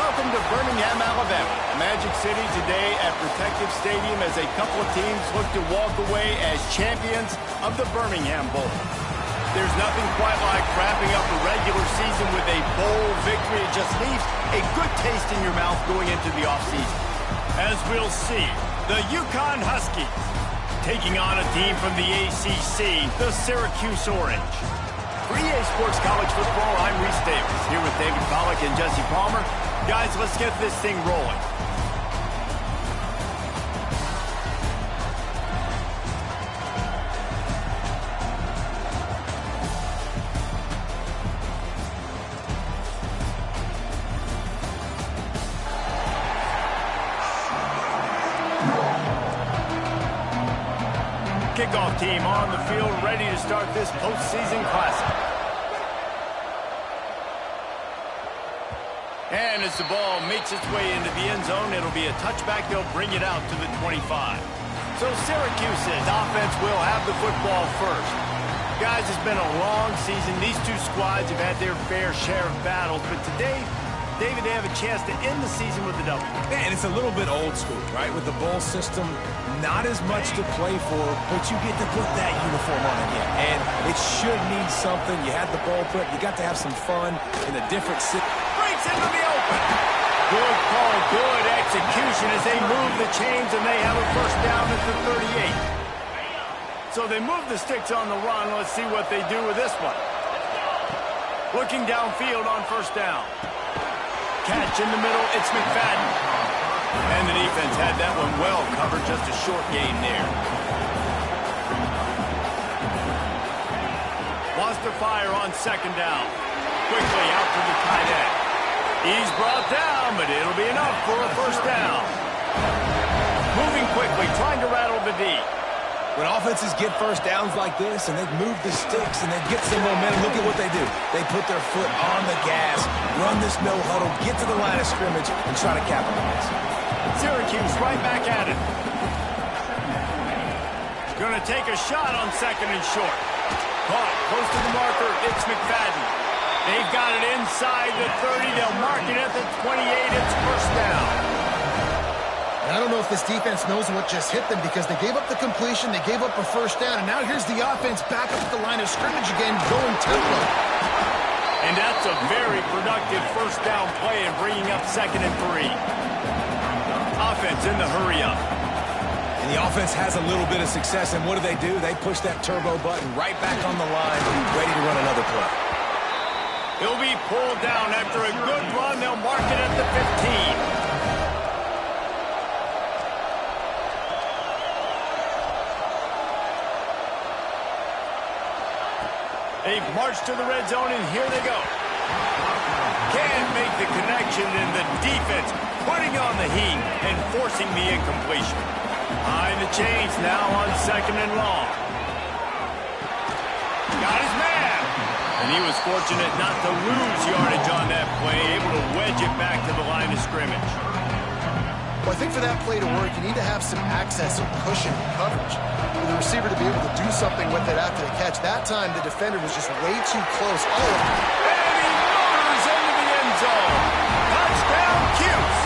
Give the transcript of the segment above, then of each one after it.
Welcome to Birmingham, Alabama, Magic City today at Protective Stadium as a couple of teams look to walk away as champions of the Birmingham Bowl. There's nothing quite like wrapping up a regular season with a bowl victory. It just leaves a good taste in your mouth going into the offseason. As we'll see, the UConn Huskies taking on a team from the ACC, the Syracuse Orange. For EA Sports College Football, I'm Reese Davis, here with David Pollack and Jesse Palmer. Guys, let's get this thing rolling. Kickoff team on the field, ready to start this postseason classic. And as the ball makes its way into the end zone, it'll be a touchback. They'll bring it out to the 25. So Syracuse's offense will have the football first. Guys, it's been a long season. These two squads have had their fair share of battles, but today, David, they have a chance to end the season with a W. And it's a little bit old school, right? With the bowl system, not as much to play for, but you get to put that uniform on again. And it should mean something. You had the ball put, you got to have some fun in a different city. Breaks into the open. Good call, good execution as they move the chains, and they have a first down at the 38. So they move the sticks on the run. Let's see what they do with this one. Looking downfield on first down. Catch in the middle, it's McFadden. And the defense had that one well covered, just a short gain there. Wants to fire on second down. Quickly out to the tight end. He's brought down, but it'll be enough for a first down. Moving quickly, trying to rattle the D. When offenses get first downs like this and they move the sticks and they get some momentum, look at what they do. They put their foot on the gas, run this no huddle, get to the line of scrimmage, and try to capitalize. Syracuse right back at it. Going to take a shot on second and short. Caught close to the marker. It's McFadden. They've got it inside the 30. They'll mark it at the 28. It's first down. I don't know if this defense knows what just hit them because they gave up the completion, they gave up a first down, and now here's the offense back up at the line of scrimmage again, going tempo. And that's a very productive first down play and bringing up second and 3. Offense in the hurry up. And the offense has a little bit of success, and what do? They push that turbo button right back on the line, ready to run another play. He'll be pulled down after a good run. They'll mark it at the 15. They've marched to the red zone, and here they go. Can't make the connection, and the defense putting on the heat and forcing the incompletion. Behind the chains now on second and long. Got his man. And he was fortunate not to lose yardage on that play, able to wedge it back to the line of scrimmage. Well, I think for that play to work, you need to have some access and cushion and coverage. For the receiver to be able to do something with it after the catch. That time, the defender was just way too close. Oh, and he motors into the end zone. Touchdown, Cuse.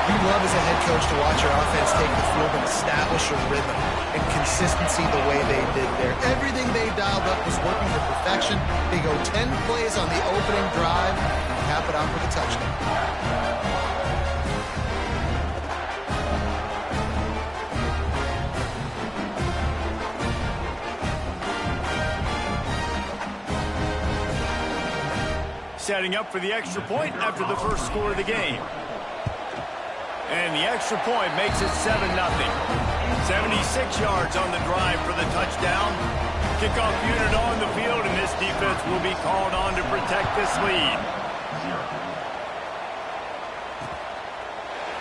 You love as a head coach to watch your offense take the field and establish a rhythm and consistency the way they did there. Everything they dialed up was working to perfection. They go 10 plays on the opening drive and cap it off with a touchdown. Setting up for the extra point after the first score of the game. And the extra point makes it 7-0. 76 yards on the drive for the touchdown. Kickoff unit on the field, and this defense will be called on to protect this lead.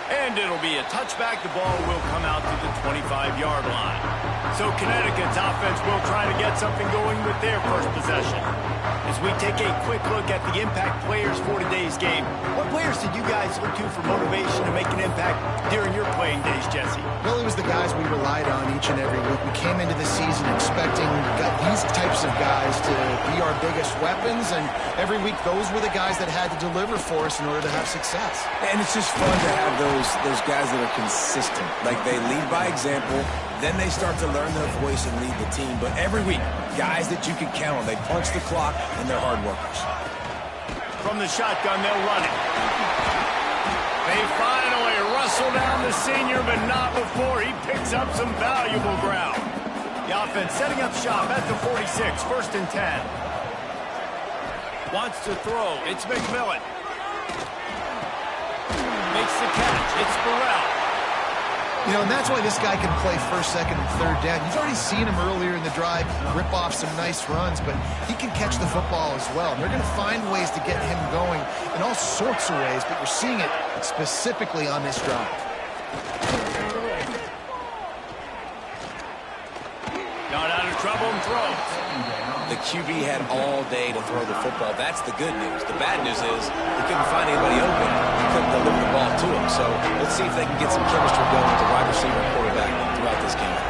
And it'll be a touchback. The ball will come out to the 25-yard line. So Connecticut's offense will try to get something going with their first possession. As we take a quick look at the impact players for today's game, what players did you guys look to for motivation to make an impact during your playing days, Jesse? Really was the guys we relied on each and every week. We came into the season expecting these types of guys to be our biggest weapons, and every week those were the guys that had to deliver for us in order to have success. And it's just fun to have those guys that are consistent. Like, they lead by example, then they start to learn their voice and lead the team. But every week, guys that you can count on. They punch the clock, and they're hard workers. From the shotgun, they'll run it. They finally rustle down the senior, but not before he picks up some valuable ground. The offense setting up shop at the 46, 1st and 10. Wants to throw. It's McMillan. Makes the catch. It's Burrell. You know, and that's why this guy can play 1st, 2nd, and 3rd down. You've already seen him earlier in the drive rip off some nice runs, but he can catch the football as well. And they're going to find ways to get him going in all sorts of ways, but you're seeing it specifically on this drive. Not out of trouble and throws. The QB had all day to throw the football. That's the good news. The bad news is he couldn't find anybody open. He couldn't deliver the ball to him. So let's see if they can get some chemistry going with the wide receiver and quarterback throughout this game.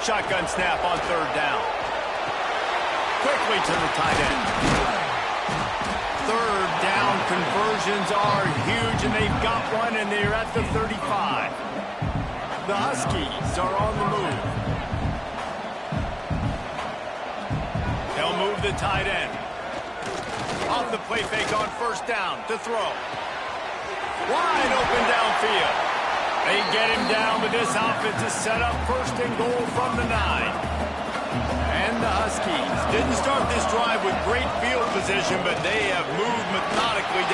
Shotgun snap on 3rd down. Quickly to the tight end. 3rd down conversions are huge, and they've got one, and they're at the 35. The Huskies are on the move. They'll move the tight end. Off the play fake on 1st down to throw. Wide open downfield. They get him down, but this offense is set up 1st and goal from the 9. And the Huskies didn't start this drive with great field position, but they have moved methodically.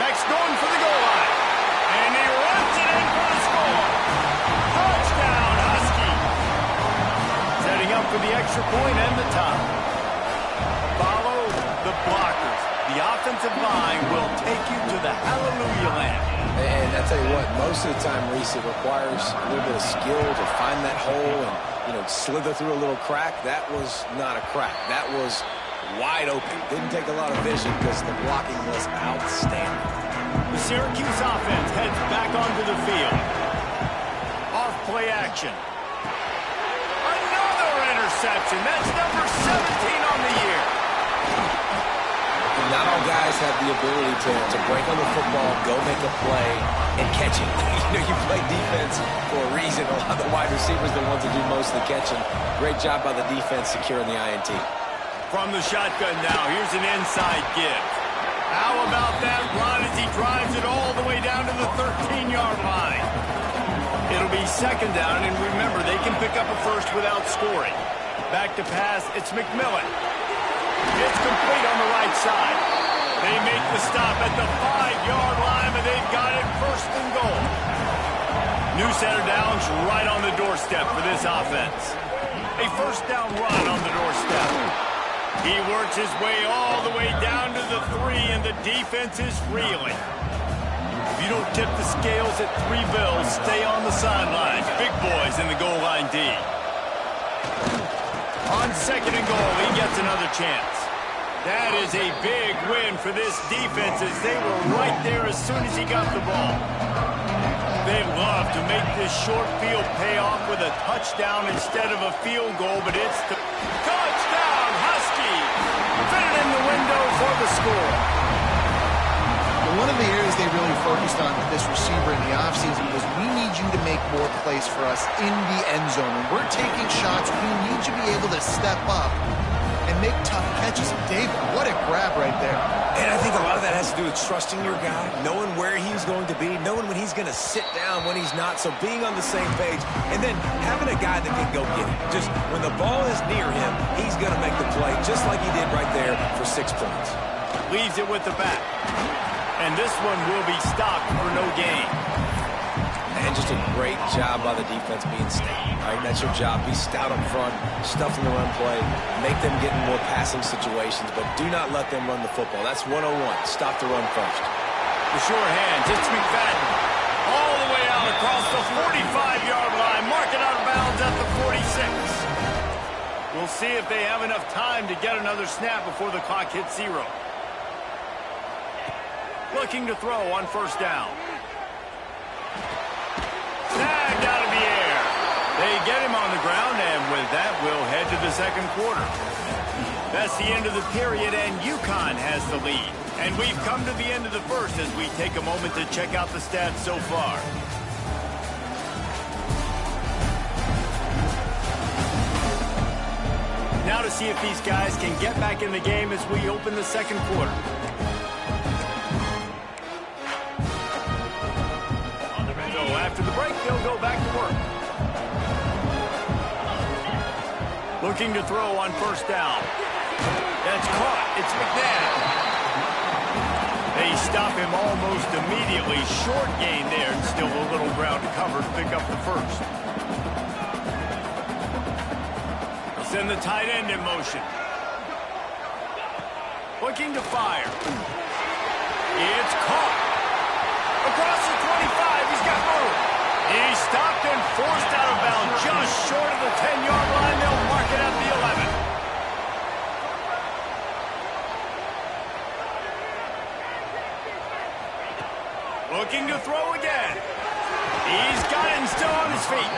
Beck's going for the goal line. And he runs it in for the score. Touchdown, Huskies. Setting up for the extra point and the tie. Follow the blockers. The offensive line will take you to the hallelujah land. And I tell you what, most of the time, Reese, it requires a little bit of skill to find that hole and, slither through a little crack. That was not a crack. That was wide open. Didn't take a lot of vision because the blocking was outstanding. The Syracuse offense heads back onto the field. Off play action. Another interception. That's number 17 on the year. Not all guys have the ability to break on the football, go make a play, and catch it. You play defense for a reason. A lot of the wide receivers are the ones that do most of the catching. Great job by the defense securing the INT. From the shotgun now, here's an inside give. How about that run as he drives it all the way down to the 13-yard line? It'll be 2nd down, and remember, they can pick up a first without scoring. Back to pass, it's McMillan. It's complete on the right side. They make the stop at the 5-yard line, but they've got it 1st and goal. New center downs right on the doorstep for this offense. A 1st down run on the doorstep. He works his way all the way down to the 3, and the defense is reeling. If you don't tip the scales at 3 bills, stay on the sidelines. Big boys in the goal line D. On 2nd and goal, he gets another chance. That is a big win for this defense as they were right there as soon as he got the ball. They love to make this short field pay off with a touchdown instead of a field goal, but it's the touchdown, Huskies! Fit it in the window for the score. One of the areas they really focused on with this receiver in the offseason was we need you to make more plays for us in the end zone. When we're taking shots, we need you to be able to step up and make tough catches. And David, what a grab right there. And I think a lot of that has to do with trusting your guy, knowing where he's going to be, knowing when he's going to sit down, when he's not. So being on the same page, and then having a guy that can go get it. Just when the ball is near him, he's going to make the play, just like he did right there for 6 points. Leaves it with the back. And this one will be stopped for no gain. And just a great job by the defense being stout. Right? That's your job. Be stout up front, stuff in the run play, make them get in more passing situations, but do not let them run the football. That's 101. Stop the run first. The sure hands. It's McFadden. All the way out across the 45-yard line. Mark it out of bounds at the 46. We'll We'll see if they have enough time to get another snap before the clock hits 0. Looking to throw on first down. Snagged out of the air. They get him on the ground, and with that, we'll head to the second quarter. That's the end of the period, and UConn has the lead. And we've come to the end of the first as we take a moment to check out the stats so far. Now to see if these guys can get back in the game as we open the second quarter. So after the break, they'll go back to work. Looking to throw on first down. That's caught. It's McNabb. They stop him almost immediately. Short gain there, and still a little ground to cover to pick up the first. They'll send the tight end in motion. Looking to fire. It's caught. Across the 25, he's got room. He's stopped and forced out of bounds just short of the 10-yard line. They'll mark it at the 11. Looking to throw again. He's got it and still on his feet.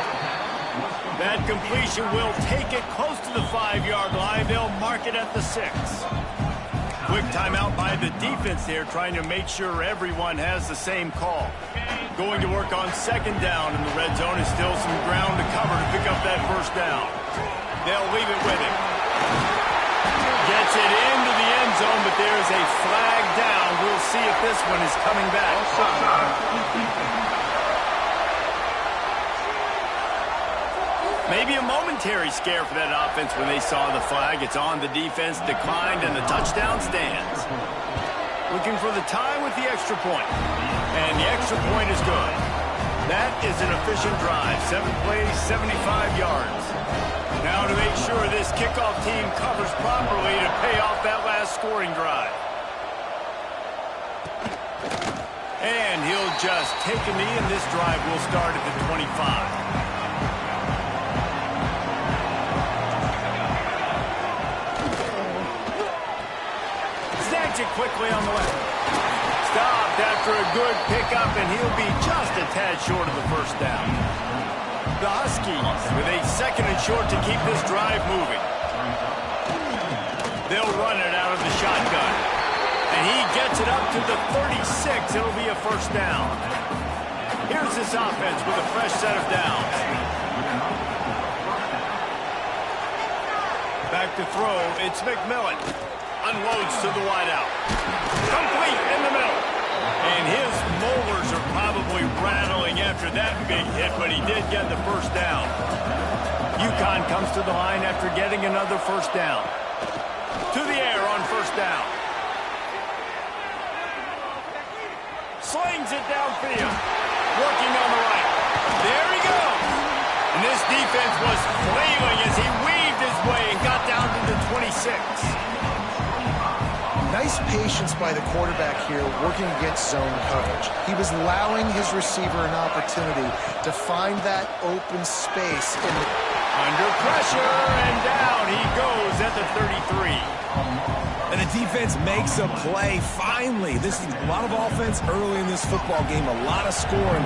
That completion will take it close to the 5-yard line. They'll mark it at the 6. Quick timeout by the defense there, trying to make sure everyone has the same call. Going to work on second down, and the red zone is still some ground to cover to pick up that first down. They'll leave it with him. Gets it into the end zone, but there's a flag down. We'll see if this one is coming back. Maybe a momentary scare for that offense when they saw the flag. It's on, the defense declined, and the touchdown stands. Looking for the tie with the extra point. And the extra point is good. That is an efficient drive. 7 plays, 75 yards. Now to make sure this kickoff team covers properly to pay off that last scoring drive. And he'll just take a knee, and this drive will start at the 25. It quickly on the left. Stopped after a good pickup, and he'll be just a tad short of the first down. The Huskies with a second and short to keep this drive moving. They'll run it out of the shotgun. And he gets it up to the 36. It'll be a first down. Here's this offense with a fresh set of downs. Back to throw. It's McMillan. Unloads to the wideout. Complete in the middle. And his molars are probably rattling after that big hit, but he did get the first down. UConn comes to the line after getting another first down. To the air on first down. Slings it downfield. Working on the right. There he goes. And this defense was flailing as he weaved his way and got down to the 26. Nice patience by the quarterback here working against zone coverage. He was allowing his receiver an opportunity to find that open space. Under pressure, and down he goes at the 33. And the defense makes a play, finally. This is a lot of offense early in this football game, a lot of scoring.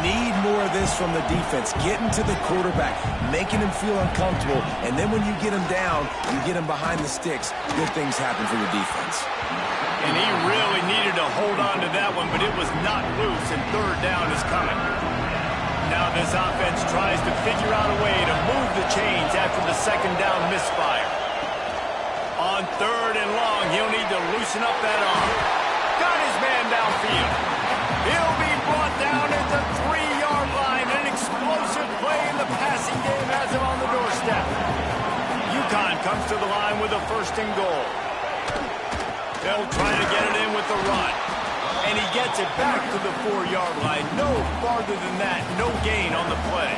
Need more of this from the defense. Getting to the quarterback, making him feel uncomfortable, and then when you get him down, you get him behind the sticks, good things happen for your defense. And he really needed to hold on to that one, but it was not loose, and third down is coming. Now this offense tries to figure out a way to move the chains after the second down misfire. On third and long, he'll need to loosen up that arm. Got his man downfield. He'll be brought down at the 3-yard line. An explosive play in the passing game has him on the doorstep. UConn comes to the line with a first and goal. They'll try to get it in with the run. And he gets it back to the 4-yard line. No farther than that. No gain on the play.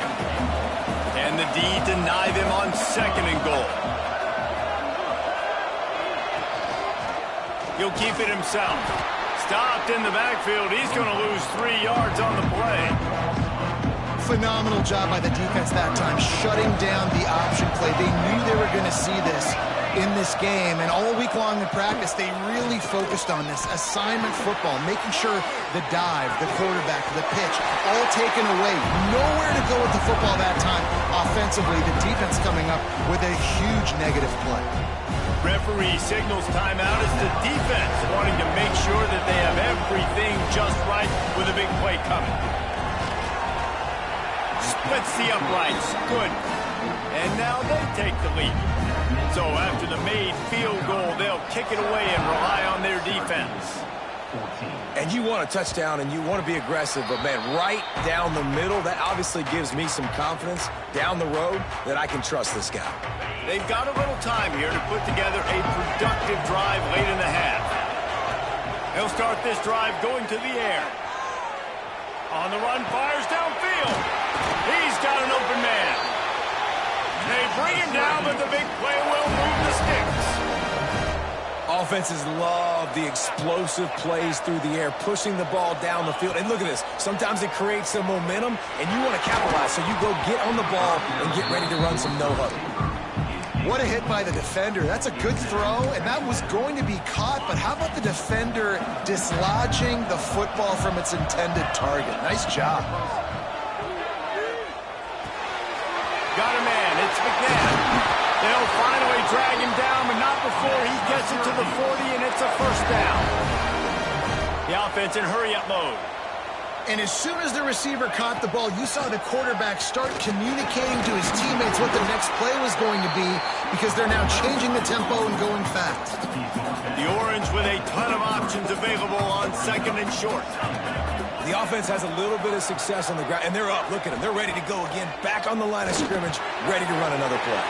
And the D deny them on second and goal. He'll keep it himself. Stopped in the backfield. He's going to lose 3 yards on the play. Phenomenal job by the defense that time, shutting down the option play. They knew they were going to see this in this game, and all week long in practice, they really focused on this assignment football, making sure the dive, the quarterback, the pitch, all taken away. Nowhere to go with the football that time. Offensively, the defense coming up with a huge negative play. Referee signals timeout as the defense wanting to make sure that they have everything just right with a big play coming. Splits the uprights. Good. And now they take the lead. So after the made field goal, they'll kick it away and rely on their defense. And you want a touchdown and you want to be aggressive, but man, right down the middle, that obviously gives me some confidence down the road that I can trust this guy. They've got a little time here to put together a productive drive late in the half. He'll start this drive going to the air. On the run, fires downfield. He's got an open man. They bring him down, but the big play will move the sticks. Offenses love the explosive plays through the air, pushing the ball down the field. And look at this. Sometimes it creates some momentum, and you want to capitalize. So you go get on the ball and get ready to run some no-huddle. What a hit by the defender. That's a good throw, and that was going to be caught. But how about the defender dislodging the football from its intended target? Nice job. Got a man. It's McNabb. They'll finally drag him down, but not before he gets it to the 40, and it's a first down. The offense in hurry-up mode. And as soon as the receiver caught the ball, you saw the quarterback start communicating to his teammates what the next play was going to be, because they're now changing the tempo and going fast. The Orange with a ton of options available on second and short. The offense has a little bit of success on the ground, and they're up. Look at them. They're ready to go again, back on the line of scrimmage, ready to run another play.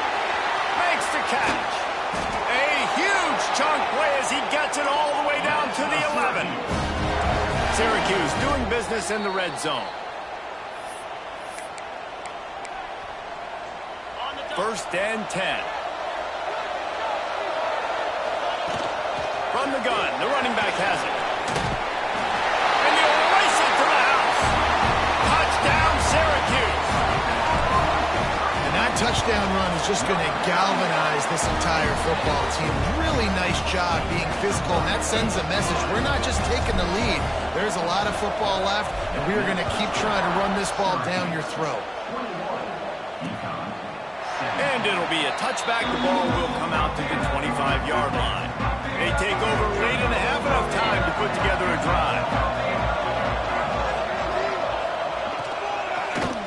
Makes the catch. A huge chunk play as he gets it all the way down to the 11. Syracuse doing business in the red zone. First and 10. From the gun, the running back has it. And he'll race it to the house. Touchdown, Syracuse. And that touchdown run is just going to galvanize this entire football team. Really nice job being physical, and that sends a message. We're not just taking the lead. There's a lot of football left, and we're going to keep trying to run this ball down your throat. And it'll be a touchback. The ball will come out to the 25-yard line. They take over late in the half, enough time to put together a drive.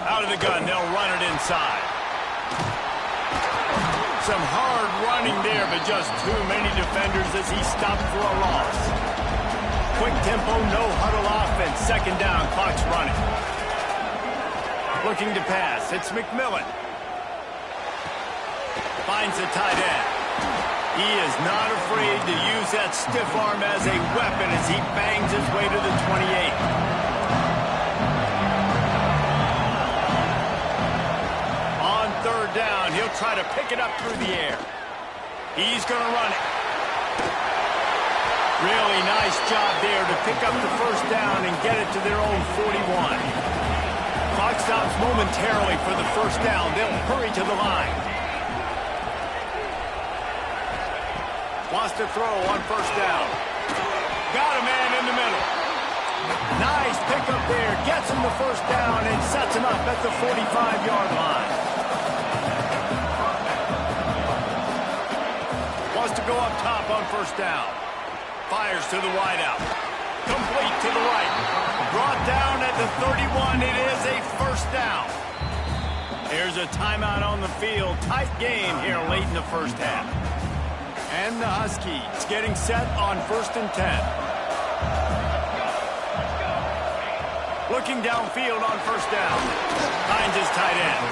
Out of the gun, they'll run it inside. Some hard running there, but just too many defenders as he stopped for a loss. Quick tempo, no huddle offense. Second down, clock's running. Looking to pass, it's McMillan. Finds the tight end. He is not afraid to use that stiff arm as a weapon as he bangs his way to the 28. On third down, he'll try to pick it up through the air. He's going to run it. Really nice job there to pick up the first down and get it to their own 41. Clock stops momentarily for the first down. They'll hurry to the line. Wants to throw on first down. Got a man in the middle. Nice pickup there. Gets him the first down and sets him up at the 45-yard line. Wants to go up top on first down. Fires to the wideout. Complete to the right. Brought down at the 31. It is a first down. Here's a timeout on the field. Tight game here late in the first half. And the Huskies getting set on first and 10. Looking downfield on first down. Finds his tight end.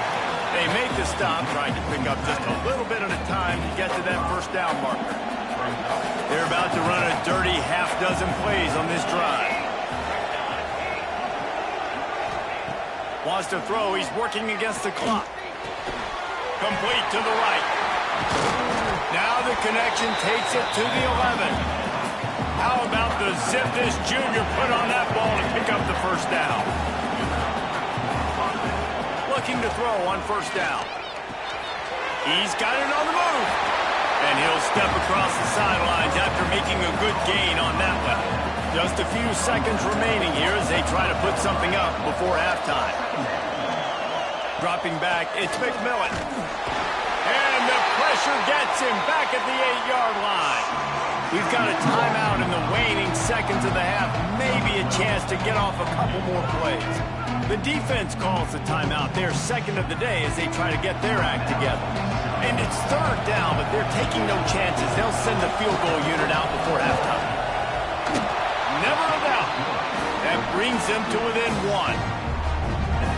They make the stop, trying to pick up just a little bit at a time to get to that first down marker. They're about to run a dirty half-dozen plays on this drive. Wants to throw. He's working against the clock. Complete to the right. Now the connection takes it to the 11. How about the zip this junior put on that ball to pick up the first down? looking to throw on first down. He's got it on the move. And he'll step across the sidelines after making a good gain on that one. Just a few seconds remaining here as they try to put something up before halftime. Dropping back, it's McMillan. And the pressure gets him back at the 8-yard line. We've got a timeout in the waning seconds of the half. Maybe a chance to get off a couple more plays. The defense calls the timeout, their second of the day, as they try to get their act together. And it's third down, but they're taking no chances. They'll send the field goal unit out before halftime. Never a doubt. That brings them to within one.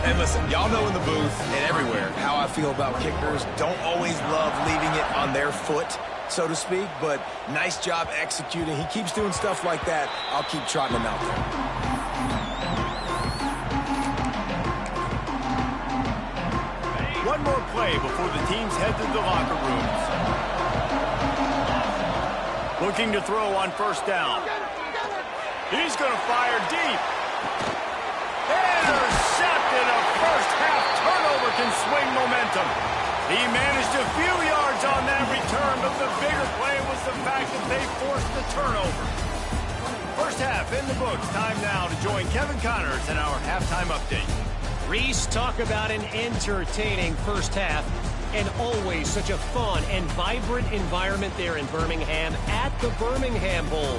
And listen, y'all know in the booth and everywhere how I feel about kickers. Don't always love leaving it on their foot, so to speak, but nice job executing. He keeps doing stuff like that. I'll keep trotting him out there. One more play before the teams head to the locker rooms. Looking to throw on first down. He's going to fire deep. Intercepted. A first-half turnover can swing momentum. He managed a few yards on that return, but the bigger play was the fact that they forced the turnover. First half in the books. Time now to join Kevin Connors in our halftime update. Reese, talk about an entertaining first half, and always such a fun and vibrant environment there in Birmingham at the Birmingham Bowl.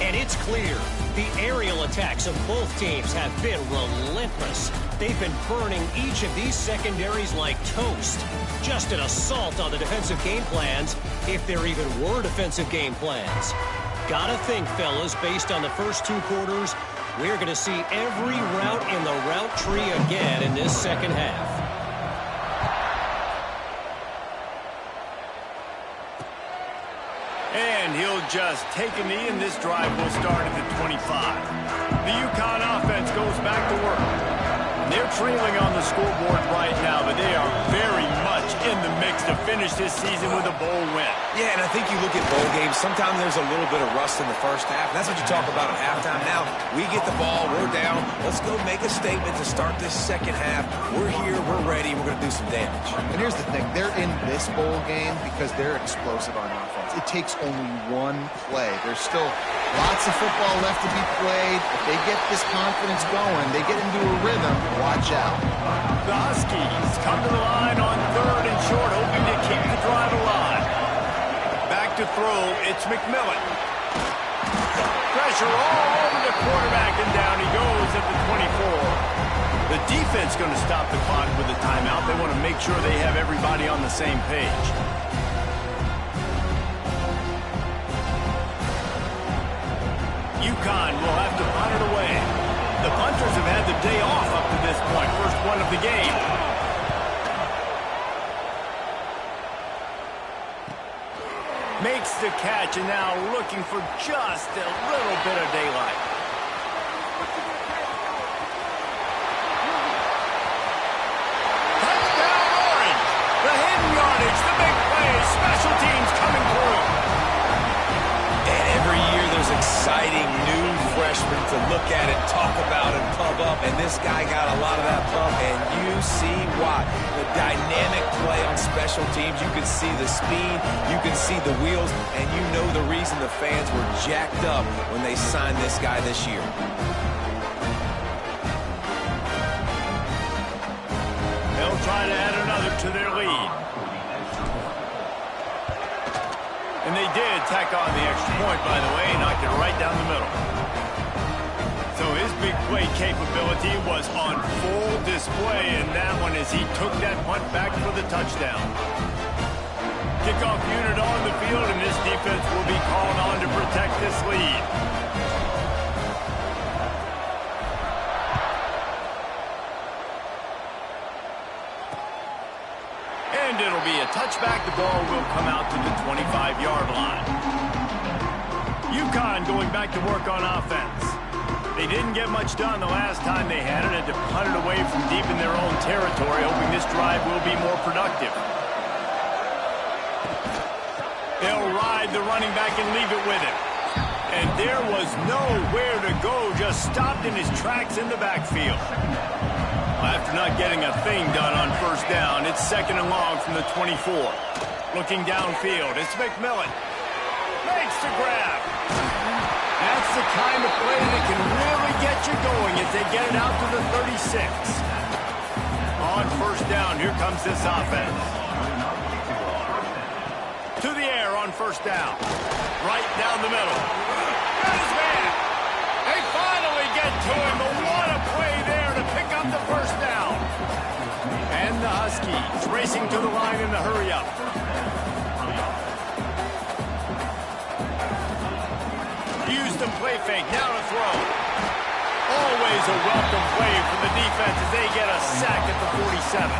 And it's clear the aerial attacks of both teams have been relentless. They've been burning each of these secondaries like toast. Just an assault on the defensive game plans, if there even were defensive game plans. Gotta think, fellas, based on the first two quarters, we're going to see every route in the route tree again in this second half. And he'll just take a knee, and this drive will start at the 25. The UConn offense goes back to work. They're trailing on the scoreboard right now, but they are very much in the mix to finish this season with a bowl win. Yeah, and I think you look at bowl games, sometimes there's a little bit of rust in the first half. That's what you talk about at halftime. Now, we get the ball, we're down. Let's go make a statement to start this second half. We're here, we're ready, we're going to do some damage. And here's the thing. They're in this bowl game because they're explosive on offense. It takes only one play. There's still lots of football left to be played. If they get this confidence going, they get into a rhythm, watch out. The Huskies come to the line on third and short, hoping to keep the drive alive. Back to throw, it's McMillan. Pressure all over the quarterback, and down he goes at the 24. The defense going to stop the clock with a timeout. They want to make sure they have everybody on the same page. UConn will have to punt it away. The punters have had the day off up to this point. First one of the game. Makes the catch, and now looking for just a little bit of daylight. Touchdown Orange! The hidden yardage, the big play, special teams coming through. And every year there's exciting new freshmen to look at and talk about and pump up, and this guy got a lot of that pump, and you see why. The dynamic play on special teams, you can see the speed, you can see the wheels, and you know the reason the fans were jacked up when they signed this guy this year. They'll try to add another to their lead. And they did tack on the extra point, by the way, knocked it right down the middle. So his big play capability was on full display in that one as he took that punt back for the touchdown. Kickoff unit on the field, and this defense will be called on to protect this lead. And it'll be a touchback. The ball will come out to the 25-yard line. UConn going back to work on offense. They didn't get much done the last time they had it, and to punt it away from deep in their own territory, hoping this drive will be more productive. They'll ride the running back and leave it with him. And there was nowhere to go, just stopped in his tracks in the backfield. After not getting a thing done on first down, it's 2nd and long from the 24. Looking downfield, it's McMillan. Makes the grab. That's the kind of play that can really get you going as they get it out to the 36. On first down, here comes this offense. To the air on first down. Right down the middle. Got his man. They finally get to him, but what a play there to pick up the first down. And the Huskies racing to the line in the hurry-up. Houston play fake, now to throw. Always a welcome play for the defense as they get a sack at the 47.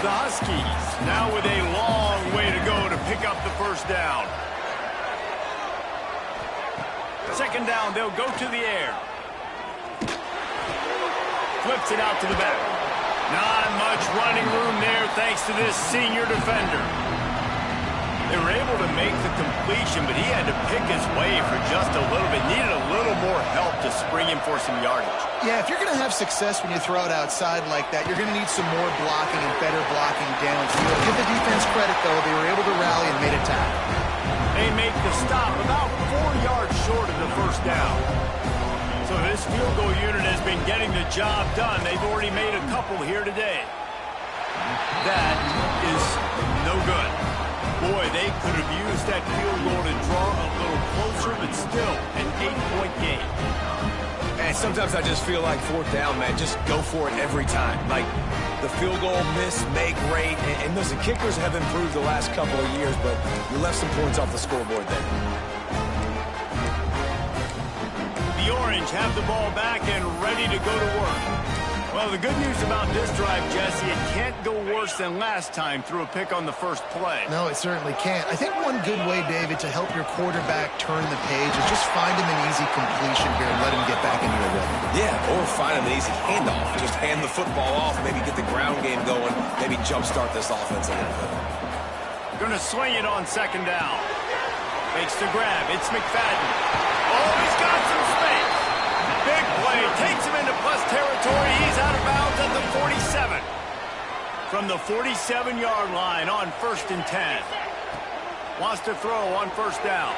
The Huskies now with a long way to go to pick up the first down. 2nd down, they'll go to the air. Flips it out to the back. Not much running room there thanks to this senior defender. They were able to make the completion, but he had to pick his way for just a little bit. Needed a little more help to spring him for some yardage. Yeah, if you're going to have success when you throw it outside like that, you're going to need some more blocking and better blocking downfield. Give the defense credit, though. They were able to rally and made a tackle. They make the stop about 4 yards short of the first down. So this field goal unit has been getting the job done. They've already made a couple here today. That is no good. Boy, they could have used that field goal to draw a little closer, but still an 8-point game. And sometimes I just feel like 4th down, man, just go for it every time. Like the field goal miss, make great. And listen, kickers have improved the last couple of years, but you left some points off the scoreboard there. The Orange have the ball back and ready to go to work. Well, the good news about this drive, Jesse, it can't go worse than last time through a pick on the first play. No, it certainly can't. I think one good way, David, to help your quarterback turn the page is just find him an easy completion here and let him get back into a rhythm. Yeah, or find him an easy handoff. Just hand the football off, maybe get the ground game going, maybe jumpstart this offense a little bit. Going to swing it on 2nd down. Makes the grab. It's McFadden. Oh, he's got some space. Big play. Takes him into plus territory. He's out of bounds at the 47. From the 47-yard line on 1st and 10. Wants to throw on first down.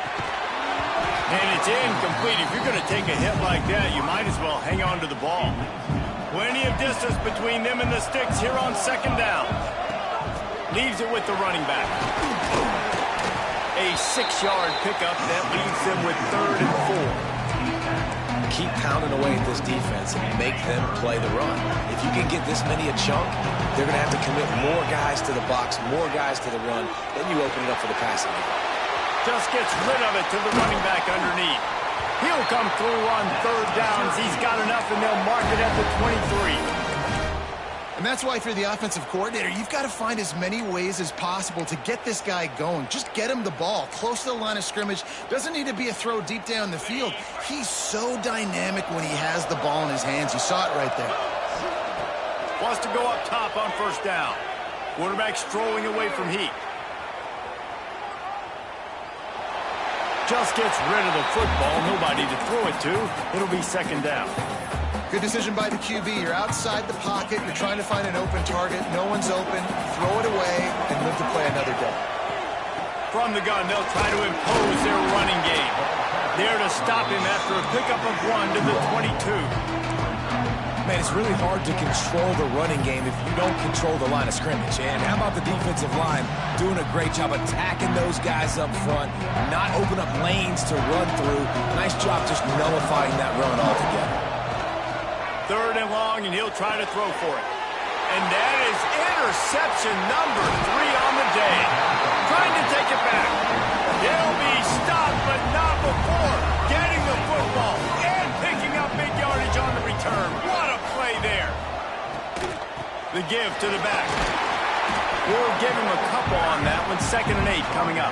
And it's incomplete. If you're going to take a hit like that, you might as well hang on to the ball. Plenty of distance between them and the sticks here on 2nd down. Leaves it with the running back. A 6-yard pickup that leaves them with 3rd and 4. Keep pounding away at this defense and make them play the run. If you can get this many a chunk, they're going to have to commit more guys to the box, more guys to the run. Then you open it up for the passing game. Just gets rid of it to the running back underneath. He'll come through on 3rd downs. He's got enough, and they'll mark it at the 23. And that's why, if you're the offensive coordinator, you've got to find as many ways as possible to get this guy going. Just get him the ball close to the line of scrimmage. Doesn't need to be a throw deep down the field. He's so dynamic when he has the ball in his hands. You saw it right there. Wants to go up top on first down. Quarterback strolling away from Heat. Just gets rid of the football. Nobody to throw it to. It'll be 2nd down. Good decision by the QB. You're outside the pocket. You're trying to find an open target. No one's open. Throw it away and live to play another day. From the gun, they'll try to impose their running game. There to stop him after a pickup of 1 to the 22. Man, it's really hard to control the running game if you don't control the line of scrimmage. And how about the defensive line doing a great job attacking those guys up front, not open up lanes to run through. Nice job just nullifying that run altogether. 3rd and long, and he'll try to throw for it. And that is interception number 3 on the day. Trying to take it back. They'll be stopped, but not before getting the football and picking up big yardage on the return. What a play there. The give to the back. We'll give him a couple on that one. 2nd and 8 coming up.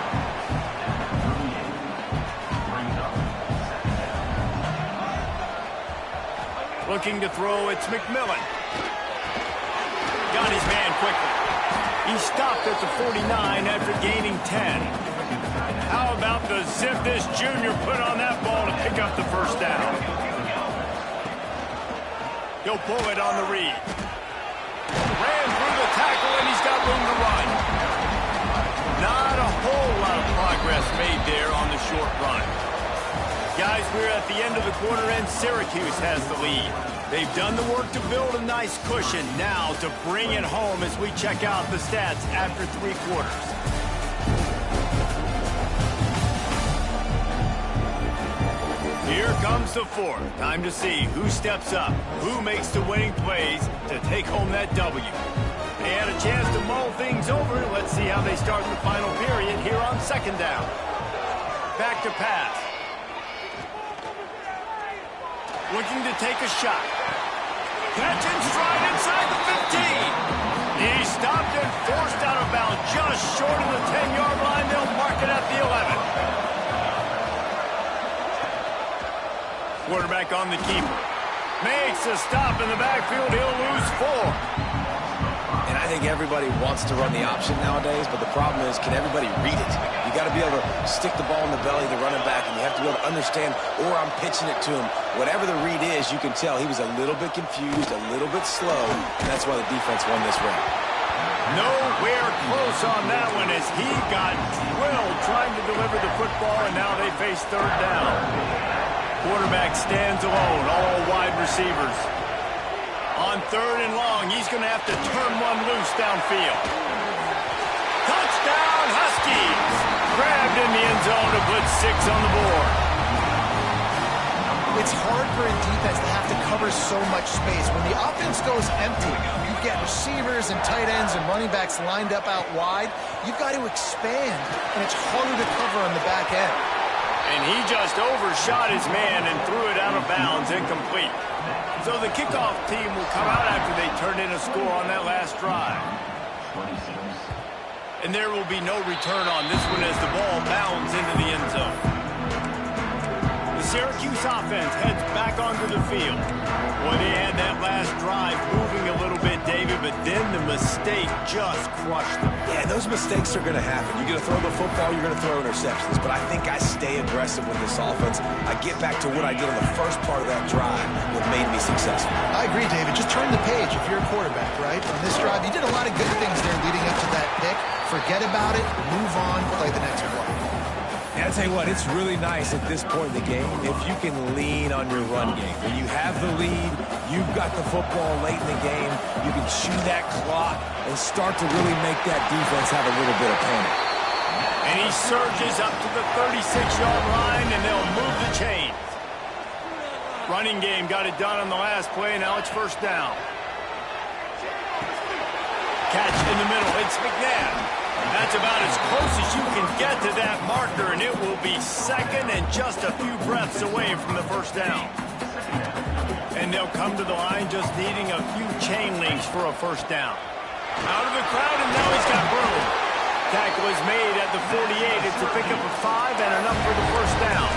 Looking to throw, it's McMillan. Got his man quickly. He stopped at the 49 after gaining 10. How about the zip this junior put on that ball to pick up the first down? He'll pull it on the read. tackle, and he's got room to run. Not a whole lot of progress made there on the short run. Guys, we're at the end of the quarter, and Syracuse has the lead. They've done the work to build a nice cushion. Now to bring it home as we check out the stats after 3 quarters. Here comes the fourth. Time to see who steps up, who makes the winning plays to take home that W. They had a chance to mull things over. Let's see how they start the final period here on second down. Back to pass. Looking to take a shot. Catch and stride inside the 15. He's stopped and forced out of bounds just short of the 10-yard line. They'll mark it at the 11. Quarterback on the keeper. Makes a stop in the backfield. He'll lose 4. And I think everybody wants to run the option nowadays, but the problem is, can everybody read it? You got to be able to stick the ball in the belly of the running back, and you have to be able to understand, or I'm pitching it to him. Whatever the read is, you can tell he was a little bit confused, a little bit slow, and that's why the defense won this round. Nowhere close on that one as he got drilled trying to deliver the football, and now they face third down. Quarterback stands alone, all wide receivers. On third and long, he's going to have to turn one loose downfield. Touchdown, Huskies! Grabbed in the end zone to put 6 on the board. It's hard for a defense to have to cover so much space. When the offense goes empty, you get receivers and tight ends and running backs lined up out wide. You've got to expand, and it's harder to cover on the back end. And he just overshot his man and threw it out of bounds, incomplete. So the kickoff team will come out after they turned in a score on that last drive. And there will be no return on this one as the ball bounds into the end zone. The Syracuse offense heads back onto the field. Boy, they had that last drive moving a little bit, David, but then the mistake just crushed them. Yeah, those mistakes are going to happen. You're going to throw the football, you're going to throw interceptions. But I think I stay aggressive with this offense. I get back to what I did on the first part of that drive that made me successful. I agree, David. Just turn the page if you're a quarterback, right? On this drive, you did a lot of good things there leading up to that pick. Forget about it, move on, play the next play. And I'll tell you what, it's really nice at this point in the game if you can lean on your run game. When you have the lead, you've got the football late in the game, you can chew that clock and start to really make that defense have a little bit of panic. And he surges up to the 36-yard line, and they'll move the chains. Running game got it done on the last play, now it's first down. Catch in the middle, it's McNabb. That's about as close as you can get to that marker, and it will be second and just a few breaths away from the first down. And they'll come to the line just needing a few chain links for a first down. Out of the crowd, and now he's got room. Tackle is made at the 48. It's a pickup of 5 and enough for the first down.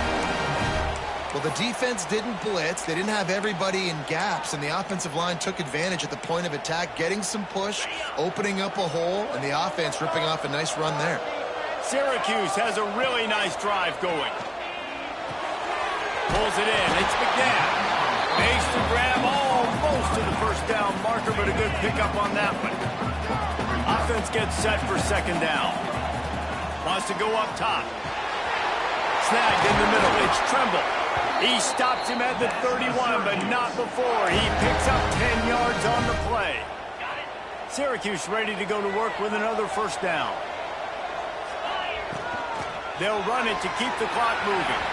Well, the defense didn't blitz. They didn't have everybody in gaps, and the offensive line took advantage at the point of attack, getting some push, opening up a hole, and the offense ripping off a nice run there. Syracuse has a really nice drive going. Pulls it in. It's McNabb. Makes the grab almost to the first down marker, but a good pickup on that one. Offense gets set for second down. Wants to go up top. Snagged in the middle. It's Tremble. He stops him at the 31, but not before. He picks up 10 yards on the play. Syracuse ready to go to work with another first down. They'll run it to keep the clock moving.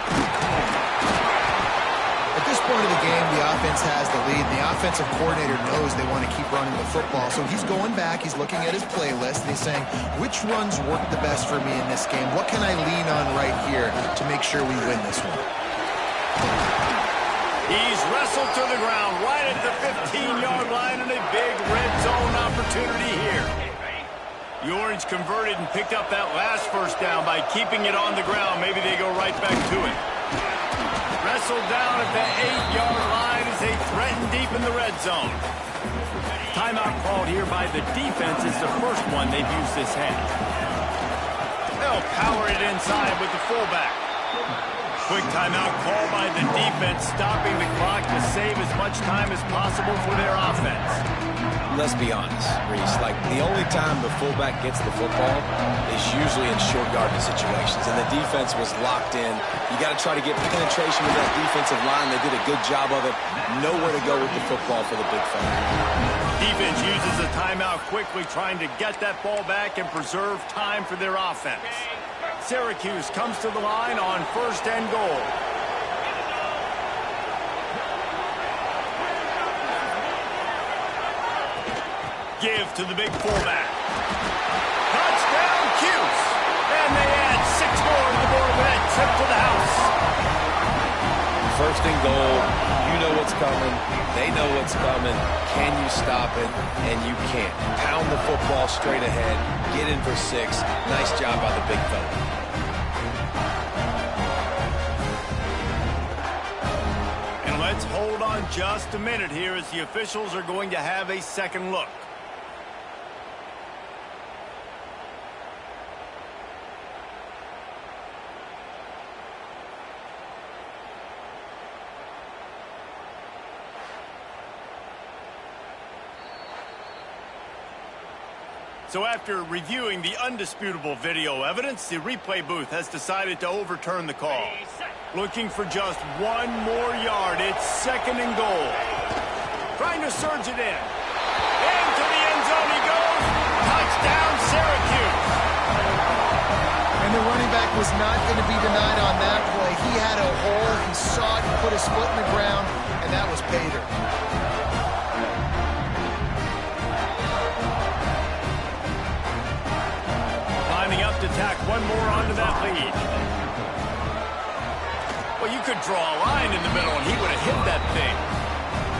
At this point of the game, the offense has the lead. The offensive coordinator knows they want to keep running the football. So he's going back, he's looking at his playlist, and he's saying, which runs work the best for me in this game? What can I lean on right here to make sure we win this one? He's wrestled to the ground right at the 15-yard line, and a big red zone opportunity here. The Orange converted and picked up that last first down by keeping it on the ground. Maybe they go right back to it. Wrestled down at the 8-yard line as they threaten deep in the red zone. Timeout called here by the defense. It's the first one they've used this half. They'll power it inside with the fullback. Quick timeout call by the defense, stopping the clock to save as much time as possible for their offense. Let's be honest, Reese. Like, the only time the fullback gets the football is usually in short yardage situations, and the defense was locked in. You got to try to get penetration with that defensive line. They did a good job of it. Nowhere to go with the football for the big fella. Defense uses a timeout quickly, trying to get that ball back and preserve time for their offense. Syracuse comes to the line on 1st and goal. Give to the big fullback. Touchdown, Cuse. And they add 6 more to the board with that trip to the house. 1st and goal. You know what's coming. They know what's coming. Can you stop it? And you can't. Pound the football straight ahead. Get in for 6. Nice job by the big fella. And let's hold on just a minute here as the officials are going to have a second look. So after reviewing the undisputable video evidence, the replay booth has decided to overturn the call. Looking for just 1 more yard. It's 2nd and goal. Trying to surge it in. Into the end zone he goes. Touchdown, Syracuse. And the running back was not going to be denied on that play. He had a hole. He saw it. He put his foot in the ground, and that was pay dirt. Up to tack 1 more onto that lead. Well, you could draw a line in the middle and he would have hit that thing.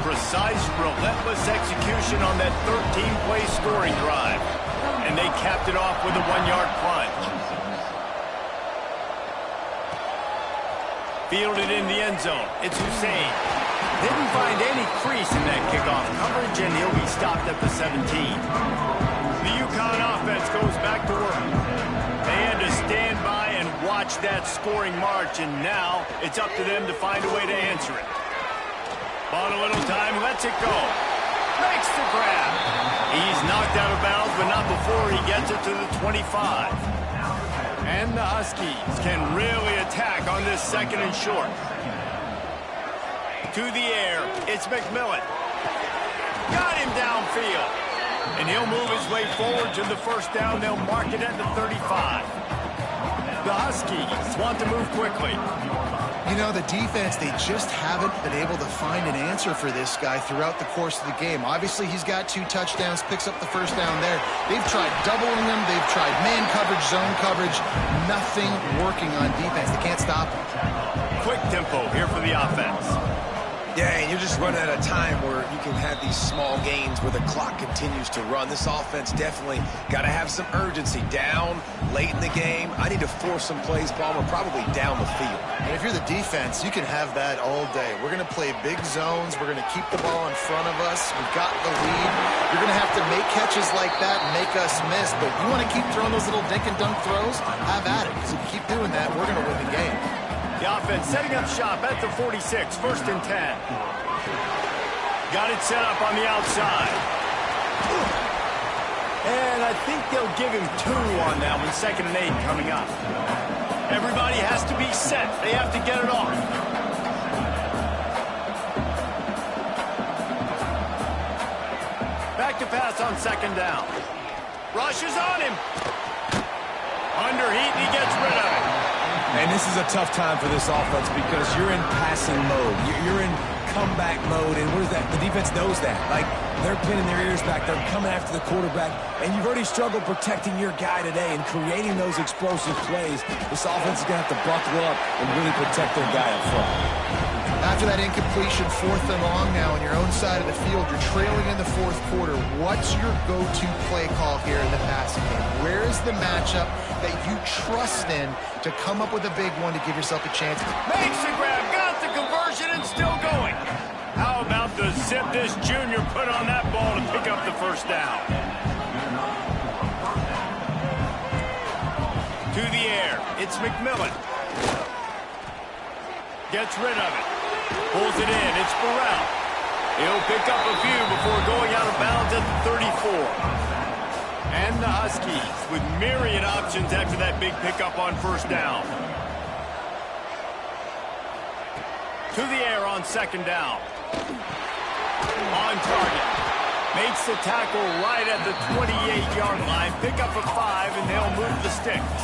Precise, relentless execution on that 13-play scoring drive. And they capped it off with a 1-yard plunge. Fielded in the end zone. It's Hussein. Didn't find any crease in that kickoff coverage, and he'll be stopped at the 17. The UConn offense goes back to work. They had to stand by and watch that scoring march, and now it's up to them to find a way to answer it. Bought a little time, lets it go. Makes the grab. He's knocked out of bounds, but not before he gets it to the 25. And the Huskies can really attack on this 2nd and short. To the air, it's McMillan. Got him downfield. And he'll move his way forward to the 1st down. They'll mark it at the 35. The Huskies want to move quickly. You know, the defense, they just haven't been able to find an answer for this guy throughout the course of the game. Obviously, he's got 2 touchdowns, picks up the 1st down there. They've tried doubling him. They've tried man coverage, zone coverage. Nothing working on defense. They can't stop him. Quick tempo here for the offense. Yeah, and you're just running out of time where you can have these small gains where the clock continues to run. This offense definitely got to have some urgency. Down late in the game, I need to force some plays, Palmer, probably down the field. And if you're the defense, you can have that all day. We're going to play big zones. We're going to keep the ball in front of us. We've got the lead. You're going to have to make catches like that and make us miss. But you want to keep throwing those little dink and dunk throws? Have at it. Because if you keep doing that, we're going to win the game. The offense setting up shop at the 46, 1st and 10. Got it set up on the outside. And I think they'll give him 2 on that one, 2nd and 8 coming up. Everybody has to be set. They have to get it off. Back to pass on 2nd down. Rushes on him. Under heat, and he gets rid of it. And this is a tough time for this offense because you're in passing mode. You're in comeback mode, and what is that? The defense knows that. Like, they're pinning their ears back. They're coming after the quarterback, and you've already struggled protecting your guy today and creating those explosive plays. This offense is going to have to buckle up and really protect their guy up front. After that incompletion, 4th and long now on your own side of the field, you're trailing in the 4th quarter. What's your go-to play call here in the passing game? Where is the matchup that you trust in to come up with a big one to give yourself a chance? Makes the grab, got the conversion, and still going. How about the zip this junior put on that ball to pick up the 1st down? To the air, it's McMillan. Gets rid of it. Pulls it in. It's Burrell. He'll pick up a few before going out of bounds at the 34. And the Huskies with myriad options after that big pickup on first down. To the air on second down. On target. Makes the tackle right at the 28-yard line. Pick up a 5, and they'll move the sticks.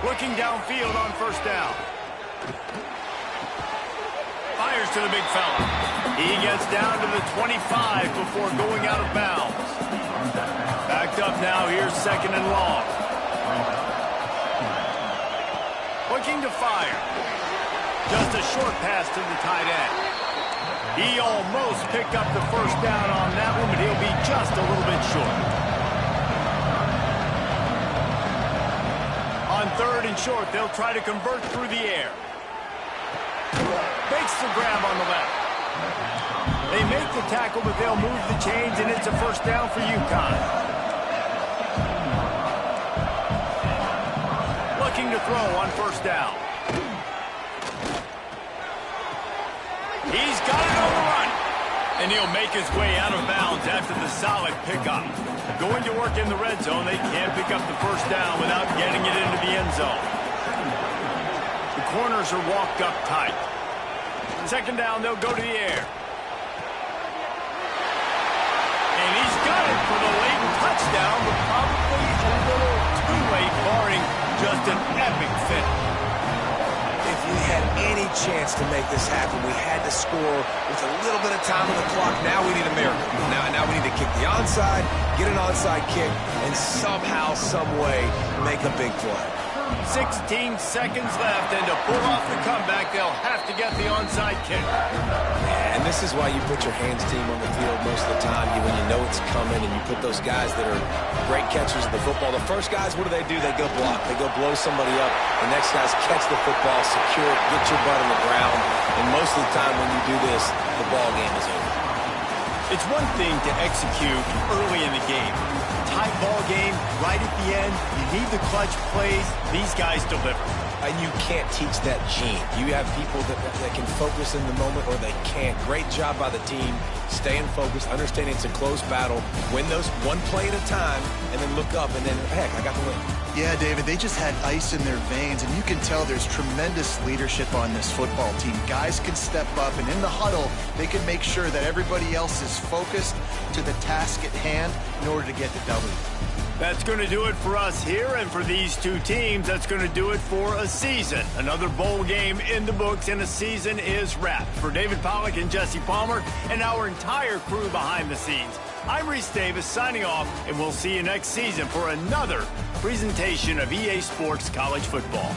Looking downfield on first down. Fires to the big fella. He gets down to the 25 before going out of bounds. Backed up now. Here's second and long. Looking to fire. Just a short pass to the tight end. He almost picked up the first down on that one, but he'll be just a little bit short. On third and short, they'll try to convert through the air. Makes the grab on the left. They make the tackle, but they'll move the chains, and it's a first down for UConn. Looking to throw on first down. He's got it on the run. And he'll make his way out of bounds after the solid pickup. Going to work in the red zone, they can't pick up the first down without getting it into the end zone. The corners are walked up tight. Second down, they'll go to the air. And he's got it for the late touchdown, but probably a little too late, barring just an epic finish. If we had any chance to make this happen, we had to score with a little bit of time on the clock. Now we need a miracle. Now we need to kick the onside, get an onside kick, and somehow, some way, make a big play. 16 seconds left, and to pull off the comeback, they'll have to get the onside kick. And this is why you put your hands team on the field most of the time. When you know it's coming, and you put those guys that are great catchers of the football. The first guys, what do? They go block. They go blow somebody up. The next guys catch the football, secure it, get your butt on the ground. And most of the time when you do this, the ball game is over. It's one thing to execute early in the game. Tight ball game, right at the end, you need the clutch plays. These guys deliver. And you can't teach that gene. You have people that can focus in the moment, or they can't. Great job by the team, staying focused, understanding it's a close battle, win those one play at a time, and then look up, and then, heck, I got the win. Yeah, David, they just had ice in their veins, and you can tell there's tremendous leadership on this football team. Guys can step up, and in the huddle, they can make sure that everybody else is focused to the task at hand in order to get the W. That's going to do it for us here, and for these two teams, that's going to do it for a season. Another bowl game in the books, and a season is wrapped. For David Pollack and Jesse Palmer and our entire crew behind the scenes, I'm Reese Davis signing off, and we'll see you next season for another presentation of EA Sports College Football.